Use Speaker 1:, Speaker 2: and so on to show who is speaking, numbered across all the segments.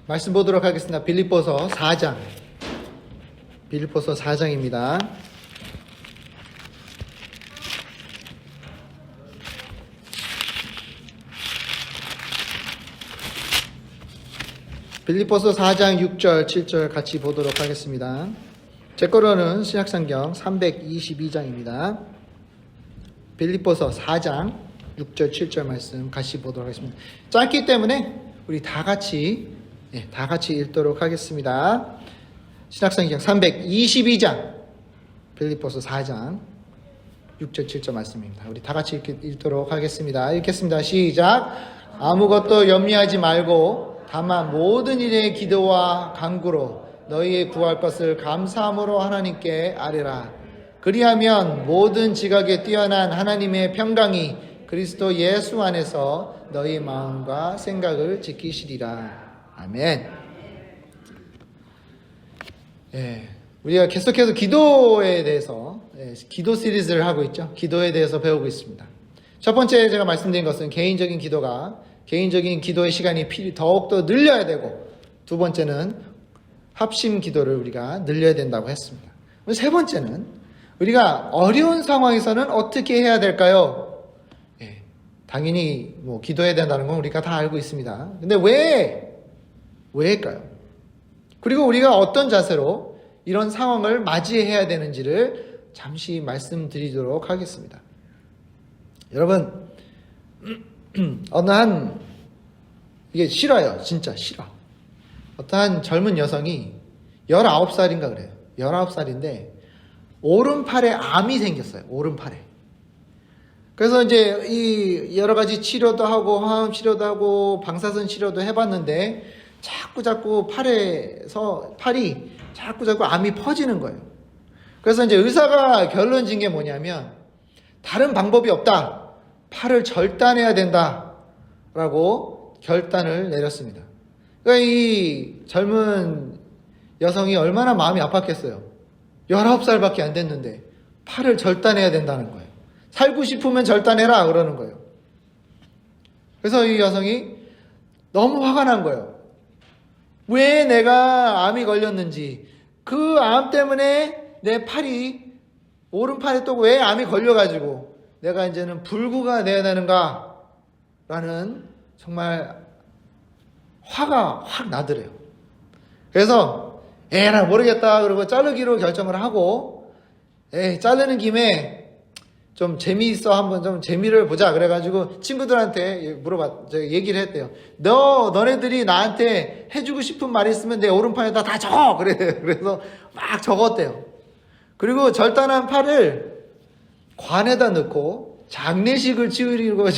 Speaker 1: 말씀 보도록 하겠습니다. 빌립보서 4장. 빌립보서 4장입니다. 빌립보서 4장 6절, 7절 같이 보도록 하겠습니다. 제 거로는 신약성경 322장입니다. 빌립보서 4장 6절, 7절 말씀 같이 보도록 하겠습니다. 짧기 때문에 우리 다 같이 읽도록 하겠습니다. 신약성경 322장, 빌립보서 4장 6절, 7절 말씀입니다. 우리 다 같이 읽도록 하겠습니다. 읽겠습니다. 시작. 아무것도 염려하지 말고 다만 모든 일에 기도와 간구로 너희의 구할 것을 감사함으로 하나님께 아뢰라. 그리하면 모든 지각에 뛰어난 하나님의 평강이 그리스도 예수 안에서 너희 마음과 생각을 지키시리라. 아멘. 우리가 계속해서 기도에 대해서 기도 시리즈를 하고 있죠. 기도에 대해서 배우고 있습니다. 첫 번째 제가 말씀드린 것은 개인적인 기도의 시간이 더욱더 늘려야 되고, 두 번째는 합심 기도를 우리가 늘려야 된다고 했습니다. 세 번째는 우리가 어려운 상황에서는 어떻게 해야 될까요? 당연히 기도해야 된다는 건 우리가 다 알고 있습니다. 근데 왜일까요? 그리고 우리가 어떤 자세로 이런 상황을 맞이해야 되는지를 잠시 말씀드리도록 하겠습니다. 여러분, 이게 싫어요. 진짜 싫어. 어떠한 젊은 여성이 19살인가 그래요. 19살인데 오른팔에 암이 생겼어요. 오른팔에. 그래서 이제 이 여러 가지 치료도 하고 항암 치료도 하고 방사선 치료도 해봤는데 자꾸 팔이 자꾸 암이 퍼지는 거예요. 그래서 이제 의사가 결론 진 게 뭐냐면 다른 방법이 없다. 팔을 절단해야 된다라고 결단을 내렸습니다. 그러니까 이 젊은 여성이 얼마나 마음이 아팠겠어요. 19살밖에 안 됐는데 팔을 절단해야 된다는 거예요. 살고 싶으면 절단해라 그러는 거예요. 그래서 이 여성이 너무 화가 난 거예요. 왜 내가 암이 걸렸는지, 그 암 때문에 내 오른팔에 또 왜 암이 걸려가지고 내가 이제는 불구가 돼야 되는가 라는 정말 화가 확 나더래요. 그래서 나 모르겠다 그러고 자르기로 결정을 하고, 자르는 김에 좀 한번 좀 재미를 보자 그래가지고 친구들한테 얘기를 했대요. 너네들이 나한테 해주고 싶은 말이 있으면 내 오른팔에다 다 적어 그래요. 그래서 막 적었대요. 그리고 절단한 팔을 관에다 넣고 장례식을 치우려고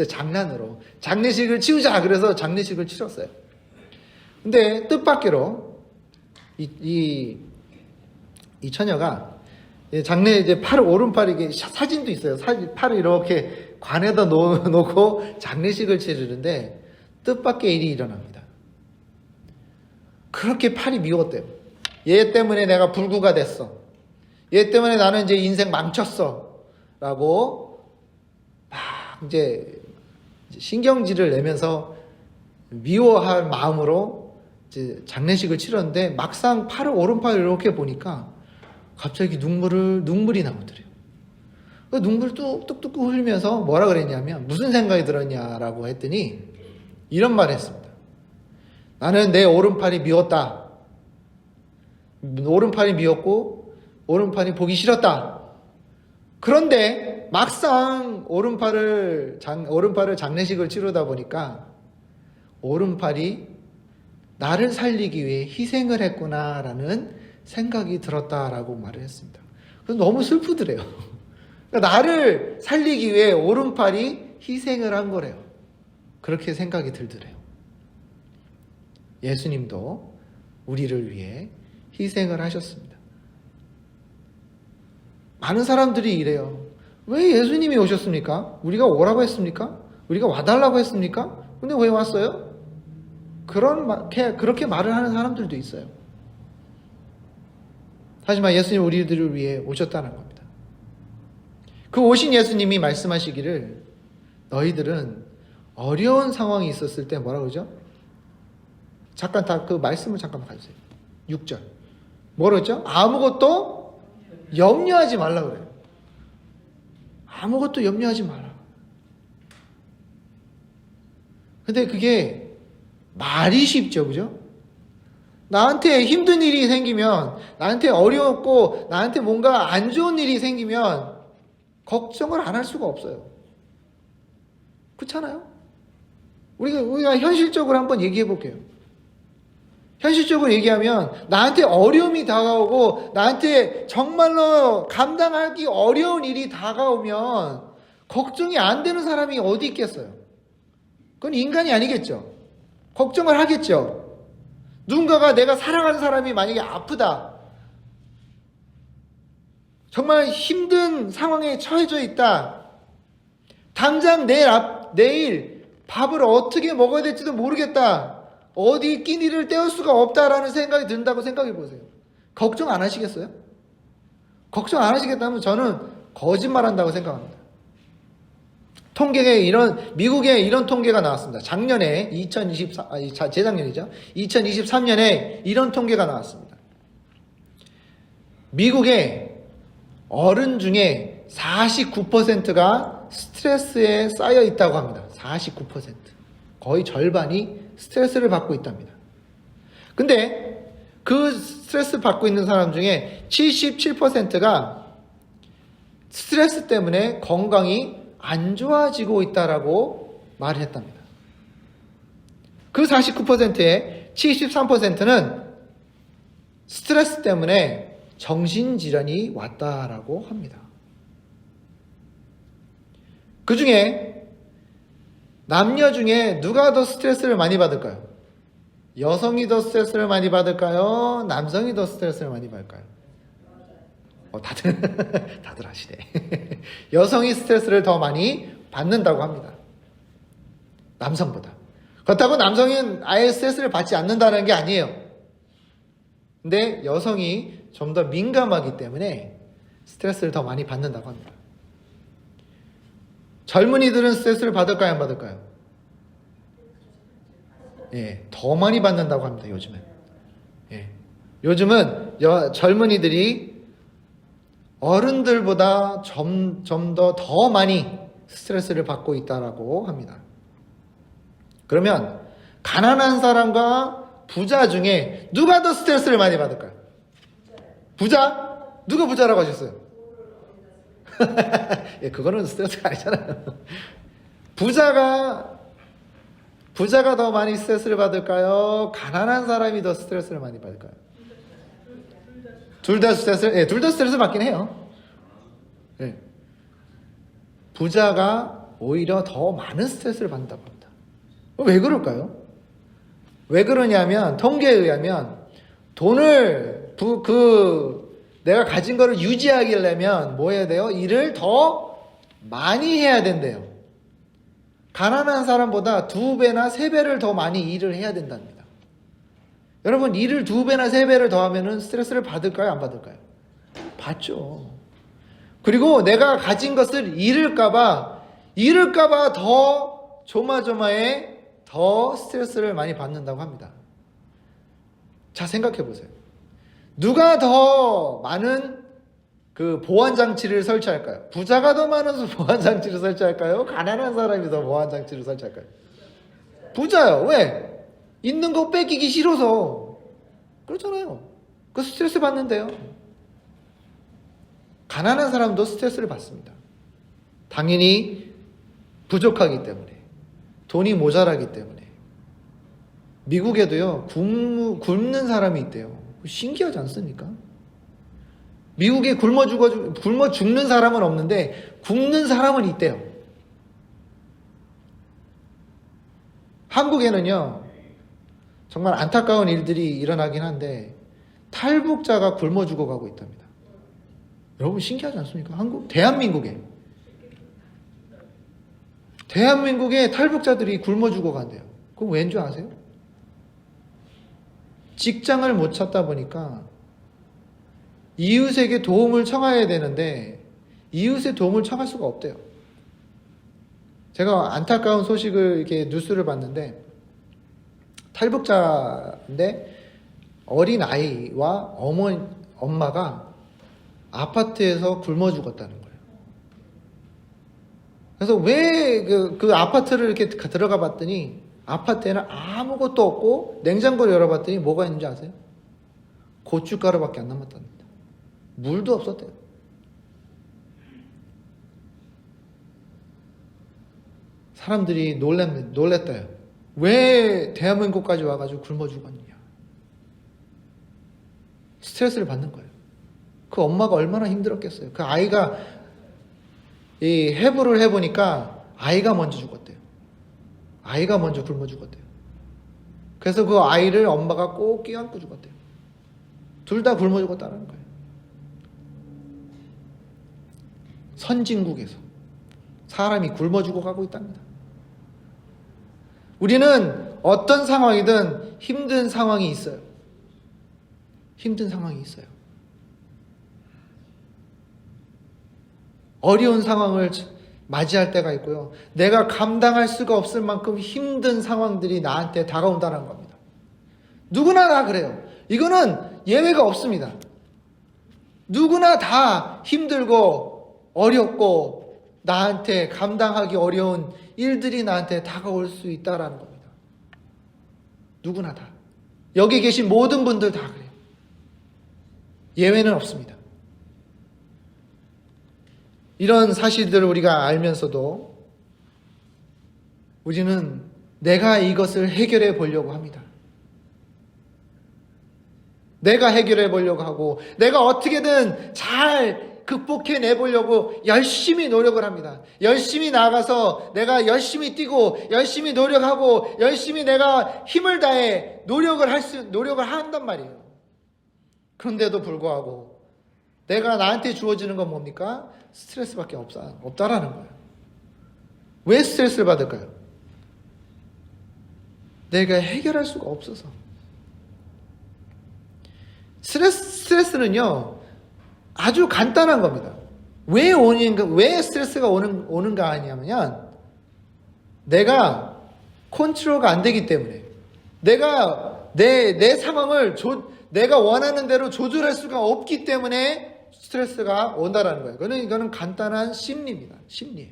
Speaker 1: 장난으로 장례식을 치우자 그래서 장례식을 치렀어요. 근데 뜻밖으로 이 처녀가 오른팔 이게 사진도 있어요. 팔을 이렇게 관에다 놓고 장례식을 치르는데 뜻밖의 일이 일어납니다. 그렇게 팔이 미웠대요. 얘 때문에 내가 불구가 됐어. 얘 때문에 나는 이제 인생 망쳤어. 라고 막 이제 신경질을 내면서 미워할 마음으로 이제 장례식을 치렀는데 막상 오른팔을 이렇게 보니까 갑자기 눈물이 나오더래요. 그 눈물 뚝뚝뚝 흘리면서 뭐라 그랬냐면 무슨 생각이 들었냐라고 했더니 이런 말을 했습니다. 나는 내 오른팔이 미웠다. 오른팔이 미웠고 오른팔이 보기 싫었다. 그런데 막상 오른팔을 장례식을 치르다 보니까 오른팔이 나를 살리기 위해 희생을 했구나라는 생각이 들었다라고 말을 했습니다. 그래서 너무 슬프더래요. 그러니까 나를 살리기 위해 오른팔이 희생을 한 거래요. 그렇게 생각이 들더래요. 예수님도 우리를 위해 희생을 하셨습니다. 많은 사람들이 이래요. 왜 예수님이 오셨습니까? 우리가 오라고 했습니까? 우리가 와달라고 했습니까? 근데 왜 왔어요? 그렇게 말을 하는 사람들도 있어요. 하지만 예수님 우리들을 위해 오셨다는 겁니다. 그 오신 예수님이 말씀하시기를 너희들은 어려운 상황이 있었을 때 뭐라고 그러죠? 잠깐 다 그 말씀을 잠깐만 가주세요. 6절. 뭐라고 했죠? 아무것도 염려하지 말라 그래요. 아무것도 염려하지 마라. 근데 그게 말이 쉽죠, 그죠? 나한테 힘든 일이 생기면, 나한테 어려웠고, 나한테 뭔가 안 좋은 일이 생기면, 걱정을 안 할 수가 없어요. 그렇잖아요? 우리가 현실적으로 한번 얘기해 볼게요. 현실적으로 얘기하면, 나한테 어려움이 다가오고, 나한테 정말로 감당하기 어려운 일이 다가오면, 걱정이 안 되는 사람이 어디 있겠어요? 그건 인간이 아니겠죠. 걱정을 하겠죠. 누군가가 내가 사랑하는 사람이 만약에 아프다. 정말 힘든 상황에 처해져 있다. 당장 내일 밥을 어떻게 먹어야 될지도 모르겠다. 어디 끼니를 때울 수가 없다라는 생각이 든다고 생각해 보세요. 걱정 안 하시겠어요? 걱정 안 하시겠다면 저는 거짓말한다고 생각합니다. 미국에 이런 통계가 나왔습니다. 작년에, 재작년이죠. 2023년에 이런 통계가 나왔습니다. 미국의 어른 중에 49%가 스트레스에 쌓여 있다고 합니다. 49%. 거의 절반이 스트레스를 받고 있답니다. 근데 그 스트레스 받고 있는 사람 중에 77%가 스트레스 때문에 건강이 안 좋아지고 있다라고 말을 했답니다. 그 49%의 73%는 스트레스 때문에 정신질환이 왔다라고 합니다. 그 중에 남녀 중에 누가 더 스트레스를 많이 받을까요? 여성이 더 스트레스를 많이 받을까요? 남성이 더 스트레스를 많이 받을까요? 다들 아시네. 여성이 스트레스를 더 많이 받는다고 합니다. 남성보다. 그렇다고 남성은 아예 스트레스를 받지 않는다는 게 아니에요. 근데 여성이 좀 더 민감하기 때문에 스트레스를 더 많이 받는다고 합니다. 젊은이들은 스트레스를 받을까요? 안 받을까요? 예, 더 많이 받는다고 합니다. 요즘은. 예, 요즘은 젊은이들이 어른들보다 좀 더 많이 스트레스를 받고 있다라고 합니다. 그러면 가난한 사람과 부자 중에 누가 더 스트레스를 많이 받을까요? 부자? 누가 부자라고 하셨어요? 예, 그거는 스트레스가 아니잖아요. 부자가 더 많이 스트레스를 받을까요? 가난한 사람이 더 스트레스를 많이 받을까요? 둘 다 스트레스 받긴 해요. 네. 부자가 오히려 더 많은 스트레스를 받는다고 합니다. 왜 그럴까요? 왜 그러냐면, 통계에 의하면, 내가 가진 거를 유지하려면 뭐 해야 돼요? 일을 더 많이 해야 된대요. 가난한 사람보다 2배나 3배를 더 많이 일을 해야 된답니다. 여러분, 일을 2배나 3배를 더 하면은 스트레스를 받을까요? 안 받을까요? 받죠. 그리고 내가 가진 것을 잃을까봐 더 조마조마해 더 스트레스를 많이 받는다고 합니다. 자, 생각해 보세요. 누가 더 많은 그 보안장치를 설치할까요? 부자가 더 많은 보안장치를 설치할까요? 가난한 사람이 더 보안장치를 설치할까요? 부자요. 왜? 있는 거 뺏기기 싫어서. 그렇잖아요. 그 스트레스 받는데요. 가난한 사람도 스트레스를 받습니다. 당연히 부족하기 때문에. 돈이 모자라기 때문에. 미국에도요, 굶는 사람이 있대요. 신기하지 않습니까? 미국에 굶어 죽는 사람은 없는데 굶는 사람은 있대요. 한국에는요, 정말 안타까운 일들이 일어나긴 한데 탈북자가 굶어 죽어가고 있답니다. 여러분 신기하지 않습니까? 대한민국에 탈북자들이 굶어 죽어간대요. 그럼 왠 줄 아세요? 직장을 못 찾다 보니까 이웃에게 도움을 청해야 되는데 이웃의 도움을 청할 수가 없대요. 제가 안타까운 소식을 이렇게 뉴스를 봤는데 탈북자인데 어린 아이와 엄마가 아파트에서 굶어 죽었다는 거예요. 그래서 왜 그 아파트를 이렇게 들어가 봤더니 아파트에는 아무것도 없고 냉장고를 열어봤더니 뭐가 있는지 아세요? 고춧가루밖에 안 남았답니다. 물도 없었대요. 사람들이 놀랬대요. 왜 대한민국까지 와가지고 굶어 죽었느냐. 스트레스를 받는 거예요. 그 엄마가 얼마나 힘들었겠어요. 그 아이가 이 해부를 해보니까 아이가 먼저 죽었대요. 아이가 먼저 굶어 죽었대요. 그래서 그 아이를 엄마가 꼭 끼안고 죽었대요. 둘 다 굶어 죽었다는 거예요. 선진국에서 사람이 굶어 죽어가고 있답니다. 우리는 어떤 상황이든 힘든 상황이 있어요. 힘든 상황이 있어요. 어려운 상황을 맞이할 때가 있고요. 내가 감당할 수가 없을 만큼 힘든 상황들이 나한테 다가온다는 겁니다. 누구나 다 그래요. 이거는 예외가 없습니다. 누구나 다 힘들고 어렵고 나한테 감당하기 어려운 일들이 나한테 다가올 수 있다는 겁니다. 누구나 다. 여기 계신 모든 분들 다 그래요. 예외는 없습니다. 이런 사실들을 우리가 알면서도 우리는 내가 이것을 해결해 보려고 합니다. 내가 해결해 보려고 하고 내가 어떻게든 잘 극복해 내보려고 열심히 노력을 합니다. 열심히 나가서 내가 열심히 뛰고 열심히 노력하고 열심히 내가 힘을 다해 노력을 한단 말이에요. 그런데도 불구하고 내가 나한테 주어지는 건 뭡니까? 스트레스밖에 없다라는 거예요. 왜 스트레스를 받을까요? 내가 해결할 수가 없어서. 스트레스는요, 아주 간단한 겁니다. 왜 스트레스가 오는가 하냐면, 내가 컨트롤가 안 되기 때문에, 내가 내 상황을 내가 원하는 대로 조절할 수가 없기 때문에 스트레스가 온다라는 거예요. 이거는 간단한 심리입니다. 심리예요.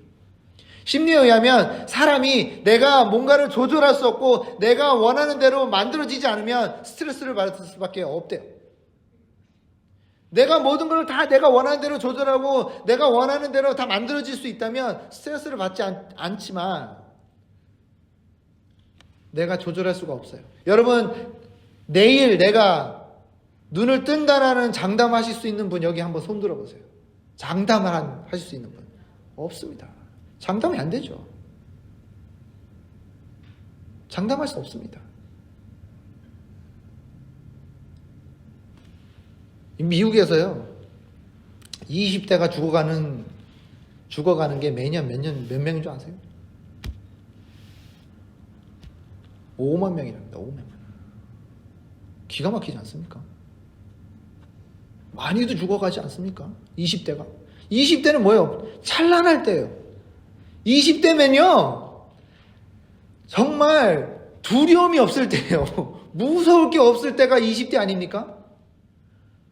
Speaker 1: 심리에 의하면 사람이 내가 뭔가를 조절할 수 없고 내가 원하는 대로 만들어지지 않으면 스트레스를 받을 수밖에 없대요. 내가 모든 걸 다 내가 원하는 대로 조절하고 내가 원하는 대로 다 만들어질 수 있다면 스트레스를 받지 않지만 내가 조절할 수가 없어요. 여러분, 내일 내가 눈을 뜬다라는 장담하실 수 있는 분 여기 한번 손 들어보세요. 장담을 하실 수 있는 분 없습니다. 장담이 안 되죠. 장담할 수 없습니다. 미국에서요 20대가 죽어가는 게 매년 몇 명인 줄 아세요? 5만 명이랍니다. 5만 명. 기가 막히지 않습니까? 많이도 죽어가지 않습니까? 20대가. 20대는 뭐예요? 찬란할 때예요. 20대면요 정말 두려움이 없을 때예요. 무서울 게 없을 때가 20대 아닙니까?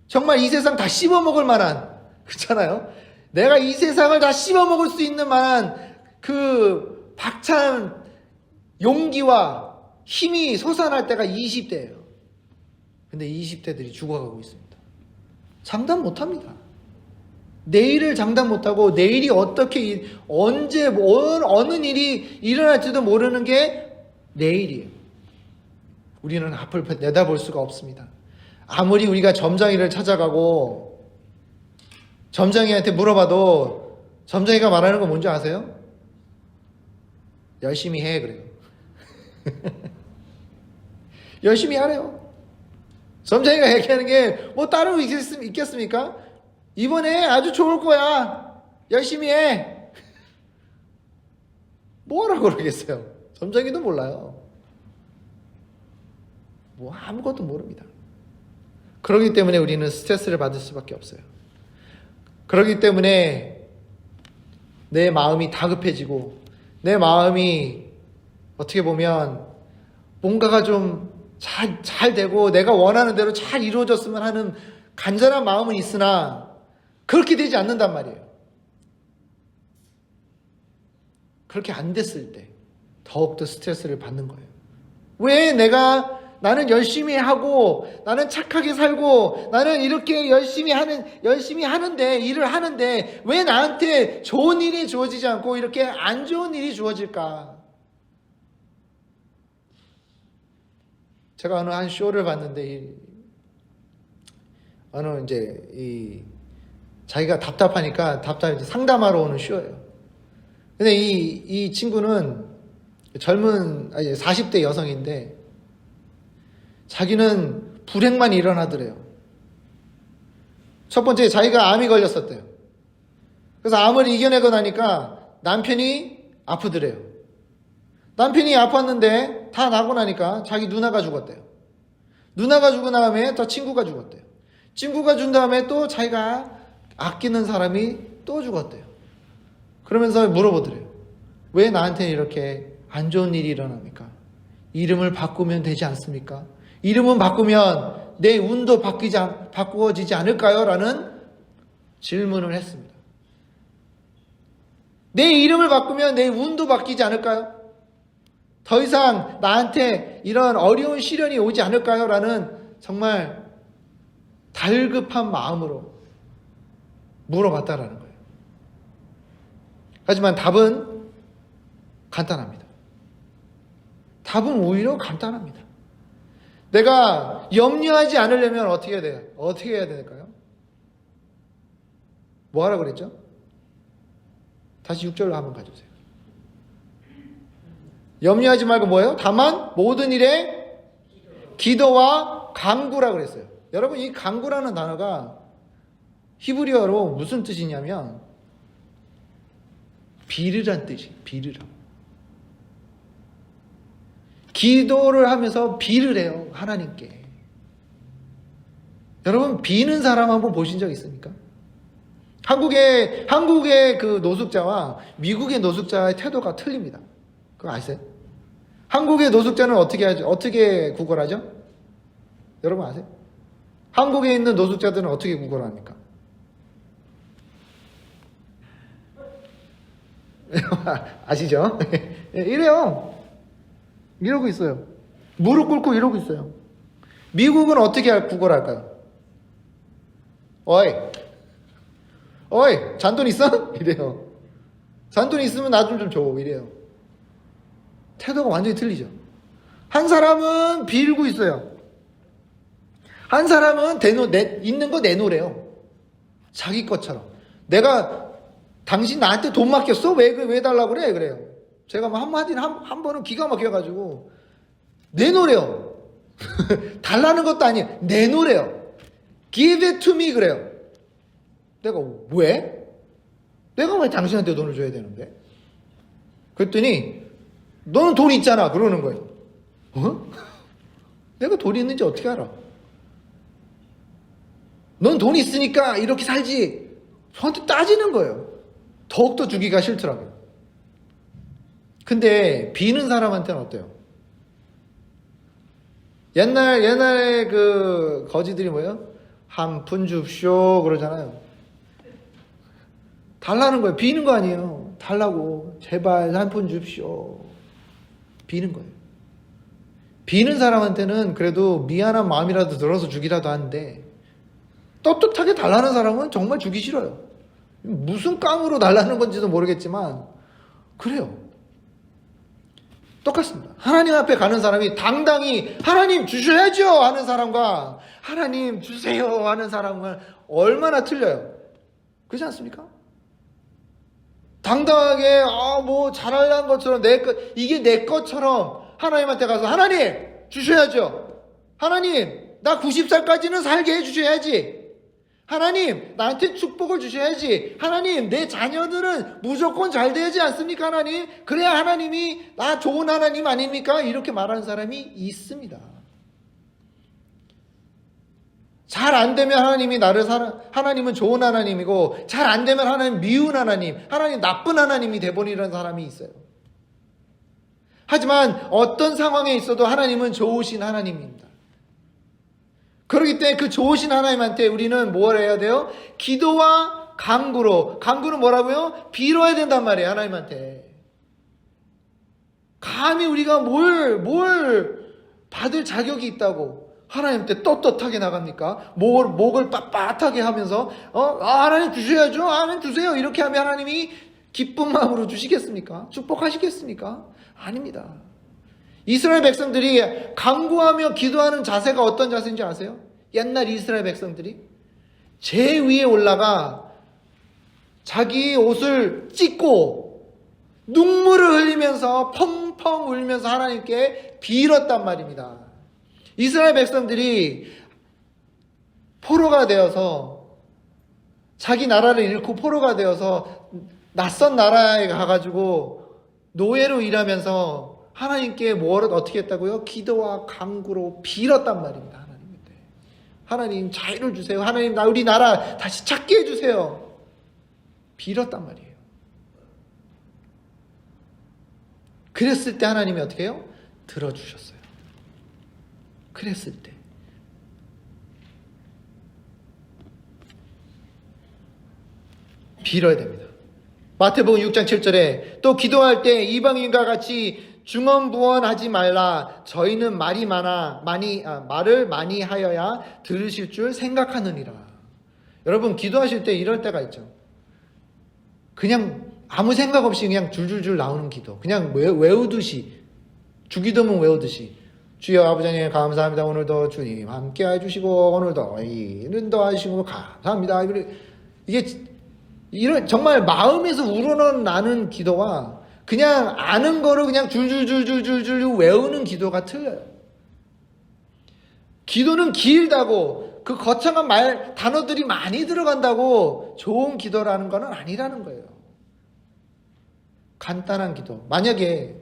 Speaker 1: 정말 이 세상 다 씹어먹을 만한, 그렇잖아요? 내가 이 세상을 다 씹어먹을 수 있는 만한 그 박찬 용기와 힘이 솟아날 때가 20대예요. 근데 20대들이 죽어가고 있습니다. 장담 못합니다. 내일을 장담 못하고 내일이 어떻게 언제 어느 일이 일어날지도 모르는 게 내일이에요. 우리는 앞을 내다볼 수가 없습니다. 아무리 우리가 점장이를 찾아가고 점장이한테 물어봐도 점장이가 말하는 거 뭔지 아세요? 열심히 해 그래요. 열심히 하래요. 점장이가 얘기하는 게 뭐 다른 거 있겠습니까? 이번에 아주 좋을 거야. 열심히 해. 뭐라고 그러겠어요? 점장이도 몰라요. 뭐 아무것도 모릅니다. 그렇기 때문에 우리는 스트레스를 받을 수밖에 없어요. 그렇기 때문에 내 마음이 다급해지고 내 마음이 어떻게 보면 뭔가가 좀 잘 되고 내가 원하는 대로 잘 이루어졌으면 하는 간절한 마음은 있으나 그렇게 되지 않는단 말이에요. 그렇게 안 됐을 때 더욱더 스트레스를 받는 거예요. 왜 나는 열심히 하고 나는 착하게 살고 나는 이렇게 열심히 하는데 일을 하는데 왜 나한테 좋은 일이 주어지지 않고 이렇게 안 좋은 일이 주어질까? 제가 어느 한 쇼를 봤는데 어느 이제 자기가 답답하니까 상담하러 오는 쇼예요. 근데 이 친구는 젊은 40대 여성인데 자기는 불행만 일어나더래요. 첫 번째 자기가 암이 걸렸었대요. 그래서 암을 이겨내고 나니까 남편이 아프더래요. 남편이 아팠는데 다 나고 나니까 자기 누나가 죽었대요. 누나가 죽은 다음에 또 친구가 죽었대요. 친구가 준 다음에 또 자기가 아끼는 사람이 또 죽었대요. 그러면서 물어보더래요. 왜 나한테는 이렇게 안 좋은 일이 일어납니까? 이름을 바꾸면 되지 않습니까? 이름은 바꾸면 내 운도 바꾸어지지 않을까요? 라는 질문을 했습니다. 내 이름을 바꾸면 내 운도 바뀌지 않을까요? 더 이상 나한테 이런 어려운 시련이 오지 않을까요? 라는 정말 달급한 마음으로 물어봤다라는 거예요. 하지만 답은 간단합니다. 답은 오히려 간단합니다. 내가 염려하지 않으려면 어떻게 해야 돼요? 어떻게 해야 될까요? 뭐 하라고 그랬죠? 다시 6절로 한번 가주세요. 염려하지 말고 뭐예요? 다만 모든 일에 기도와 간구라고 그랬어요. 여러분 이 간구라는 단어가 히브리어로 무슨 뜻이냐면 비르란 뜻이에요. 비르라. 기도를 하면서 비를 해요. 하나님께. 여러분 비는 사람 한번 보신 적 있습니까? 한국의 그 노숙자와 미국의 노숙자의 태도가 틀립니다. 그거 아세요? 한국의 노숙자는 어떻게 구걸하죠? 여러분 아세요? 한국에 있는 노숙자들은 어떻게 구걸합니까? 아시죠? 이래요. 이러고 있어요. 무릎 꿇고 이러고 있어요. 미국은 어떻게 구걸할까요? 어이, 잔돈 있어? 이래요. 잔돈 있으면 나 좀 줘. 이래요. 태도가 완전히 틀리죠. 한 사람은 빌고 있어요. 한 사람은 있는 거 내놓으래요. 자기 것처럼. 당신 나한테 돈 맡겼어? 왜 달라고 그래? 그래요. 제가 한 번은 기가 막혀가지고 내놓으래요. 달라는 것도 아니에요. 내놓으래요. Give it to me 그래요. 내가 왜? 내가 왜 당신한테 돈을 줘야 되는데? 그랬더니 너는 돈 있잖아 그러는 거예요. 내가 돈이 있는지 어떻게 알아? 넌 돈 있으니까 이렇게 살지. 저한테 따지는 거예요. 더욱더 주기가 싫더라고요. 근데 비는 사람한테는 어때요? 옛날에 그 거지들이 뭐예요? 한 푼 줍쇼 그러잖아요. 달라는 거예요. 비는 거 아니에요. 달라고. 제발 한 푼 줍쇼. 비는 거예요. 비는 사람한테는 그래도 미안한 마음이라도 들어서 주기라도 하는데 떳떳하게 달라는 사람은 정말 주기 싫어요. 무슨 깡으로 달라는 건지도 모르겠지만 그래요. 똑같습니다. 하나님 앞에 가는 사람이 당당히 하나님 주셔야죠 하는 사람과 하나님 주세요 하는 사람은 얼마나 틀려요. 그렇지 않습니까? 당당하게 뭐 잘하려는 것처럼 이게 내 것처럼 하나님한테 가서 하나님 주셔야죠. 하나님 나 90살까지는 살게 해주셔야지. 하나님 나한테 축복을 주셔야지. 하나님 내 자녀들은 무조건 잘 되지 않습니까? 하나님 그래야 하나님이 나 좋은 하나님 아닙니까? 이렇게 말하는 사람이 있습니다. 잘 안 되면 하나님은 좋은 하나님이고 잘 안 되면 하나님 미운 하나님 나쁜 하나님이 돼버리는 사람이 있어요. 하지만 어떤 상황에 있어도 하나님은 좋으신 하나님입니다. 그렇기 때문에 그 좋으신 하나님한테 우리는 뭘 해야 돼요? 기도와 간구로. 간구는 뭐라고요? 빌어야 된단 말이에요, 하나님한테. 감히 우리가 뭘 받을 자격이 있다고 하나님한테 떳떳하게 나갑니까? 목을 빳빳하게 하면서 하나님 주셔야죠. 하나님 주세요. 이렇게 하면 하나님이 기쁜 마음으로 주시겠습니까? 축복하시겠습니까? 아닙니다. 이스라엘 백성들이 간구하며 기도하는 자세가 어떤 자세인지 아세요? 옛날 이스라엘 백성들이 제 위에 올라가 자기 옷을 찢고 눈물을 흘리면서 펑펑 울면서 하나님께 빌었단 말입니다. 이스라엘 백성들이 포로가 되어서 자기 나라를 잃고 포로가 되어서 낯선 나라에 가가지고 노예로 일하면서 하나님께 어떻게 했다고요? 기도와 간구로 빌었단 말입니다. 하나님한테. 하나님 자유를 주세요. 하나님 우리 나라 다시 찾게 해주세요. 빌었단 말이에요. 그랬을 때 하나님이 어떻게 해요? 들어주셨어요. 그랬을 때. 빌어야 됩니다. 마태복음 6장 7절에 또 기도할 때 이방인과 같이 중언부언하지 말라. 저희는 말을 많이 하여야 들으실 줄 생각하느니라. 여러분 기도하실 때 이럴 때가 있죠. 그냥 아무 생각 없이 그냥 줄줄줄 나오는 기도. 그냥 외우듯이 주기도문 외우듯이 주여 아버지 하나님 감사합니다. 오늘도 주님 함께 해주시고 오늘도 이런 더 하시고 감사합니다. 이게 이런 정말 마음에서 우러나는 기도와 그냥 아는 거를 그냥 줄줄줄줄줄 외우는 기도가 틀려요. 기도는 길다고 그 거창한 단어들이 많이 들어간다고 좋은 기도라는 거는 아니라는 거예요. 간단한 기도. 만약에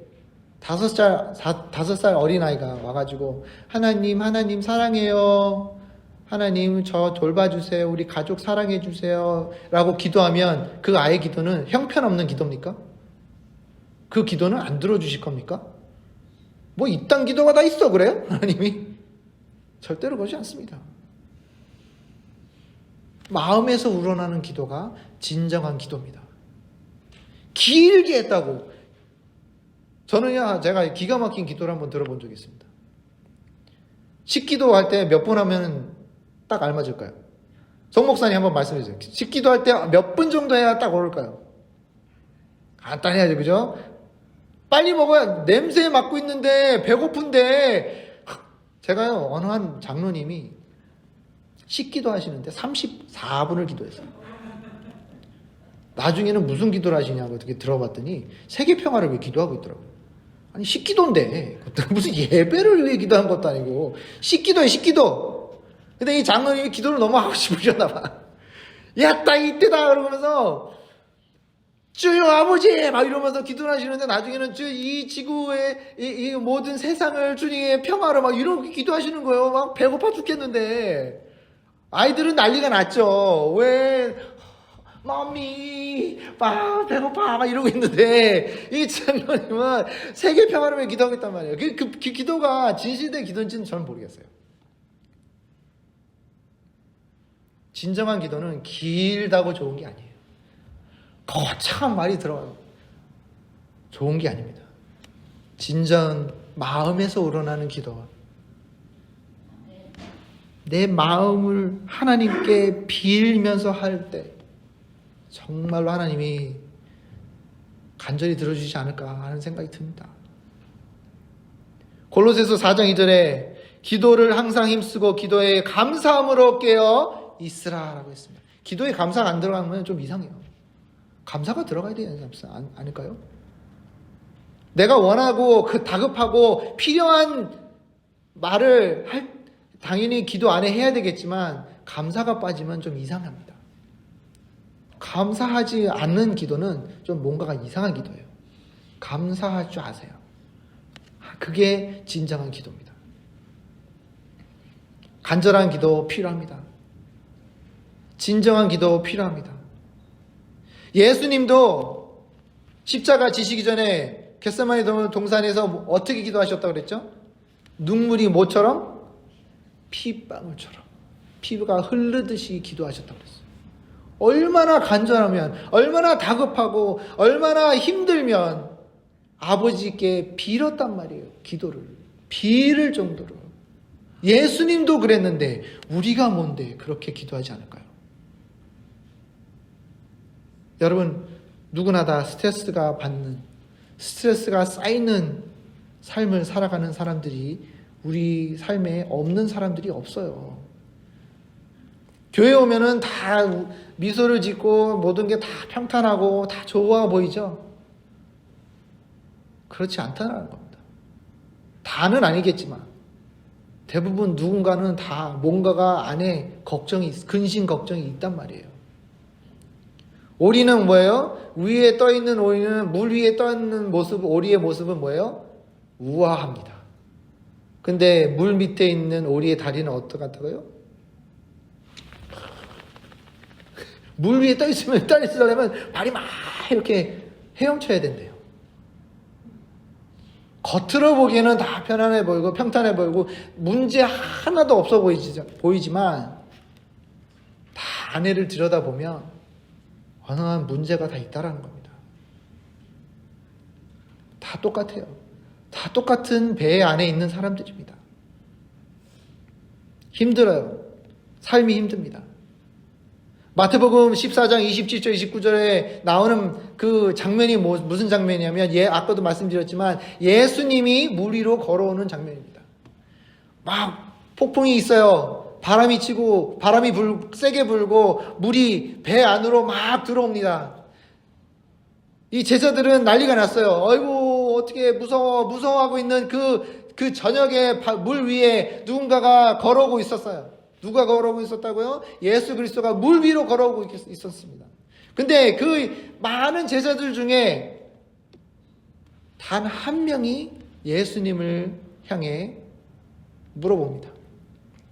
Speaker 1: 5살 어린아이가 와가지고 하나님 사랑해요. 하나님 저 돌봐주세요. 우리 가족 사랑해주세요. 라고 기도하면 그 아이의 기도는 형편없는 기도입니까? 그 기도는 안 들어주실 겁니까? 뭐 이딴 기도가 다 있어 그래요? 하나님이? 절대로 그러지 않습니다. 마음에서 우러나는 기도가 진정한 기도입니다. 길게 했다고. 저는요, 제가 기가 막힌 기도를 한번 들어본 적이 있습니다. 식기도 할 때 몇 분 하면 딱 알맞을까요? 송 목사님 한번 말씀해 주세요. 식기도 할 때 몇 분 정도 해야 딱 오를까요? 간단해야죠, 그죠? 빨리 먹어야 냄새 맡고 있는데 배고픈데 제가요 어느 한 장로님이 식기도 하시는데 34분을 기도했어요. 나중에는 무슨 기도를 하시냐고 어떻게 들어봤더니 세계평화를 위해 기도하고 있더라고요. 아니 식기도인데 무슨 예배를 위해 기도한 것도 아니고 식기도에 식기도. 근데 이 장로님이 기도를 너무 하고 싶으셨나 봐. 야, 딱 이때다 그러면서 주여 아버지 막 이러면서 기도를 하시는데 나중에는 이 지구의 이 모든 세상을 주님의 평화로 막 이렇게 기도하시는 거예요. 막 배고파 죽겠는데 아이들은 난리가 났죠. 왜 머미 막 배고파 막 이러고 있는데 이 장로님은 세계 평화를 위해 기도하고 있단 말이에요. 그 기도가 진실된 기도인지는 저는 모르겠어요. 진정한 기도는 길다고 좋은 게 아니에요. 거창한 말이 들어가요. 좋은 게 아닙니다. 진정 마음에서 우러나는 기도와 내 마음을 하나님께 빌면서 할 때 정말로 하나님이 간절히 들어주시지 않을까 하는 생각이 듭니다. 골로새서 4장 2절에 기도를 항상 힘쓰고 기도에 감사함으로 깨어 있으라라고 했습니다. 기도에 감사가 안 들어가면 좀 이상해요. 감사가 들어가야 되지 않을까요? 내가 원하고 다급하고 필요한 말을 당연히 기도 안에 해야 되겠지만 감사가 빠지면 좀 이상합니다. 감사하지 않는 기도는 좀 뭔가가 이상한 기도예요. 감사할 줄 아세요. 그게 진정한 기도입니다. 간절한 기도 필요합니다. 진정한 기도 필요합니다. 예수님도 십자가 지시기 전에 겟세마네 동산에서 어떻게 기도하셨다고 그랬죠? 눈물이 뭐처럼? 피방울처럼 피부가 흐르듯이 기도하셨다고 그랬어요. 얼마나 간절하면, 얼마나 다급하고, 얼마나 힘들면 아버지께 빌었단 말이에요. 기도를 빌을 정도로. 예수님도 그랬는데 우리가 뭔데 그렇게 기도하지 않을까요? 여러분, 누구나 다 스트레스가 쌓이는 삶을 살아가는 사람들이 우리 삶에 없는 사람들이 없어요. 교회 오면은 다 미소를 짓고 모든 게 다 평탄하고 다 좋아 보이죠? 그렇지 않다는 겁니다. 다는 아니겠지만 대부분 누군가는 다 뭔가가 안에 근심 걱정이 있단 말이에요. 오리는 뭐예요? 위에 떠 있는 오리는, 물 위에 떠 있는 오리의 모습은 뭐예요? 우아합니다. 근데 물 밑에 있는 오리의 다리는 어떡하다고요? 물 위에 떠 있으려면 발이 막 이렇게 헤엄쳐야 된대요. 겉으로 보기에는 다 편안해 보이고 평탄해 보이고 문제 하나도 없어 보이지만 다 안에를 들여다보면 어느 한 문제가 다 있다라는 겁니다. 다 똑같아요. 다 똑같은 배 안에 있는 사람들입니다. 힘들어요. 삶이 힘듭니다. 마태복음 14장 27절 29절에 나오는 그 장면이 무슨 장면이냐면 아까도 말씀드렸지만 예수님이 물 위로 걸어오는 장면입니다. 막 폭풍이 있어요. 바람이 치고 바람이 세게 불고 물이 배 안으로 막 들어옵니다. 이 제자들은 난리가 났어요. 아이고 어떻게 무서워하고 있는 그 저녁에 물 위에 누군가가 걸어오고 있었어요. 누가 걸어오고 있었다고요? 예수 그리스도가 물 위로 걸어오고 있었습니다. 근데 그 많은 제자들 중에 단 한 명이 예수님을 향해 물어봅니다.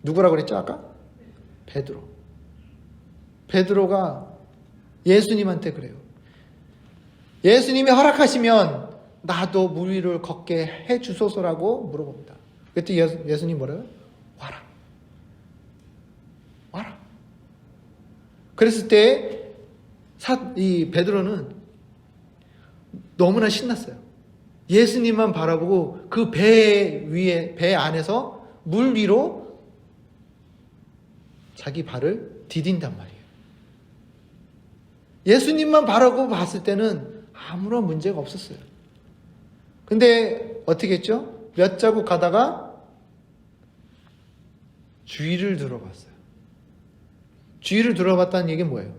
Speaker 1: 누구라고 그랬죠 아까? 베드로. 베드로가 예수님한테 그래요. 예수님이 허락하시면 나도 물 위를 걷게 해주소서라고 물어봅니다. 그때 예수님 뭐래요? 와라. 그랬을 때 이 베드로는 너무나 신났어요. 예수님만 바라보고 그 배 안에서 물 위로 자기 발을 디딘단 말이에요. 예수님만 바라보고 봤을 때는 아무런 문제가 없었어요. 근데 어떻게 했죠? 몇 자국 가다가 주위를 들어봤어요. 주위를 들어봤다는 얘기는 뭐예요?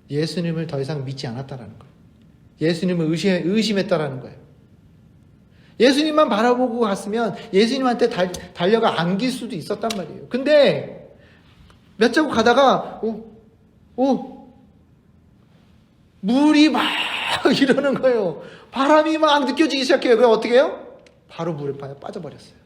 Speaker 1: 예수님을 더 이상 믿지 않았다라는 거예요. 예수님을 의심했다라는 거예요. 예수님만 바라보고 갔으면 예수님한테 달려가 안길 수도 있었단 말이에요. 근데 몇 자국 가다가 물이 막 이러는 거예요. 바람이 막 느껴지기 시작해요. 그럼 어떻게 해요? 바로 물에 빠져버렸어요.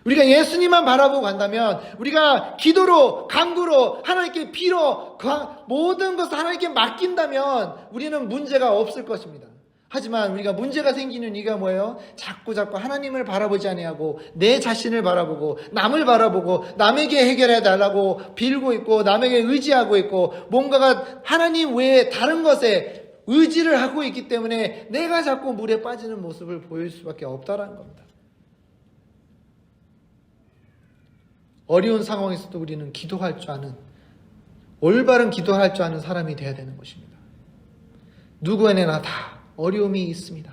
Speaker 1: 우리가 예수님만 바라보고 간다면, 우리가 기도로, 간구로, 하나님께 비로, 모든 것을 하나님께 맡긴다면 우리는 문제가 없을 것입니다. 하지만 우리가 문제가 생기는 이유가 뭐예요? 자꾸 하나님을 바라보지 아니하고 내 자신을 바라보고 남을 바라보고 남에게 해결해 달라고 빌고 있고 남에게 의지하고 있고 뭔가가 하나님 외에 다른 것에 의지를 하고 있기 때문에 내가 자꾸 물에 빠지는 모습을 보일 수밖에 없다라는 겁니다. 어려운 상황에서도 우리는 기도할 줄 아는, 올바른 기도할 줄 아는 사람이 되어야 되는 것입니다. 누구에게나 다 어려움이 있습니다.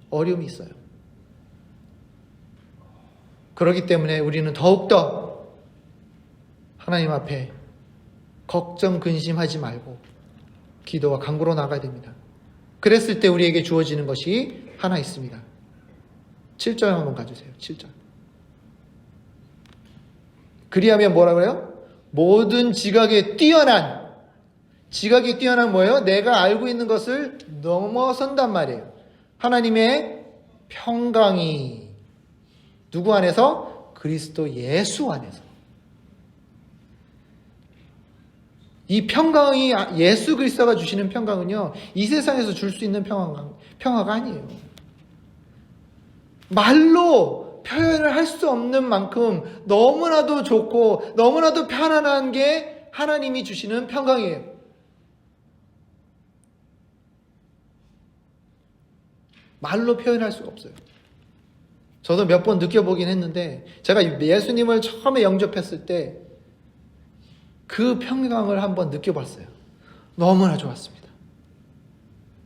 Speaker 1: 어려움이 있어요. 그렇기 때문에 우리는 더욱더 하나님 앞에 걱정, 근심하지 말고 기도와 간구로 나가야 됩니다. 그랬을 때 우리에게 주어지는 것이 하나 있습니다. 7절 한번 가주세요. 7절. 그리하면 뭐라고 해요? 모든 지각에 뛰어난 뭐예요? 내가 알고 있는 것을 넘어선단 말이에요. 하나님의 평강이 누구 안에서? 그리스도 예수 안에서. 이 평강이 예수 그리스도가 주시는 평강은요, 이 세상에서 줄 수 있는 평화가 아니에요. 말로 표현을 할 수 없는 만큼 너무나도 좋고 너무나도 편안한 게 하나님이 주시는 평강이에요. 말로 표현할 수가 없어요. 저도 몇 번 느껴보긴 했는데, 제가 예수님을 처음에 영접했을 때 그 평강을 한번 느껴봤어요. 너무나 좋았습니다.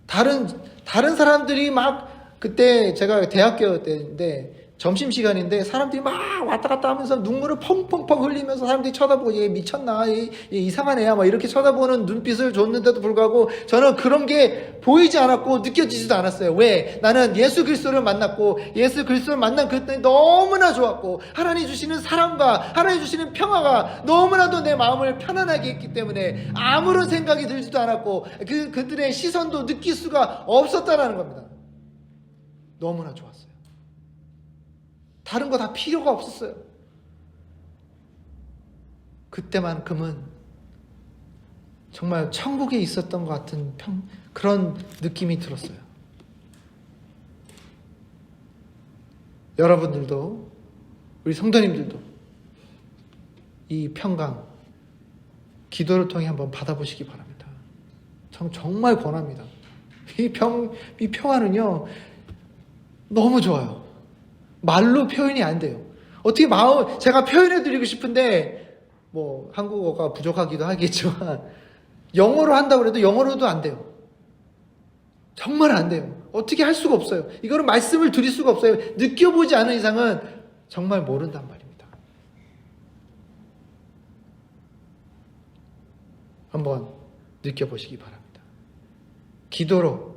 Speaker 1: 다른 사람들이 막, 그때 제가 대학교 때인데 점심시간인데 사람들이 막 왔다 갔다 하면서 눈물을 펑펑펑 흘리면서 사람들이 쳐다보고, 얘 미쳤나, 얘 이상한 애야, 막 이렇게 쳐다보는 눈빛을 줬는데도 불구하고 저는 그런 게 보이지 않았고 느껴지지도 않았어요. 왜? 나는 예수 그리스도를 만났고, 예수 그리스도를 만난 그때 너무나 좋았고, 하나님 주시는 사랑과 하나님 주시는 평화가 너무나도 내 마음을 편안하게 했기 때문에 아무런 생각이 들지도 않았고, 그들의 시선도 느낄 수가 없었다라는 겁니다. 너무나 좋았어요. 다른 거 다 필요가 없었어요. 그때만큼은 정말 천국에 있었던 것 같은 그런 느낌이 들었어요. 여러분들도, 우리 성도님들도 이 평강, 기도를 통해 한번 받아보시기 바랍니다. 정말 권합니다. 이 평화는요, 너무 좋아요. 말로 표현이 안 돼요. 어떻게 제가 표현해드리고 싶은데, 뭐, 한국어가 부족하기도 하겠지만, 영어로 한다고 해도 영어로도 안 돼요. 정말 안 돼요. 어떻게 할 수가 없어요. 이거는 말씀을 드릴 수가 없어요. 느껴보지 않은 이상은 정말 모른단 말입니다. 한번 느껴보시기 바랍니다. 기도로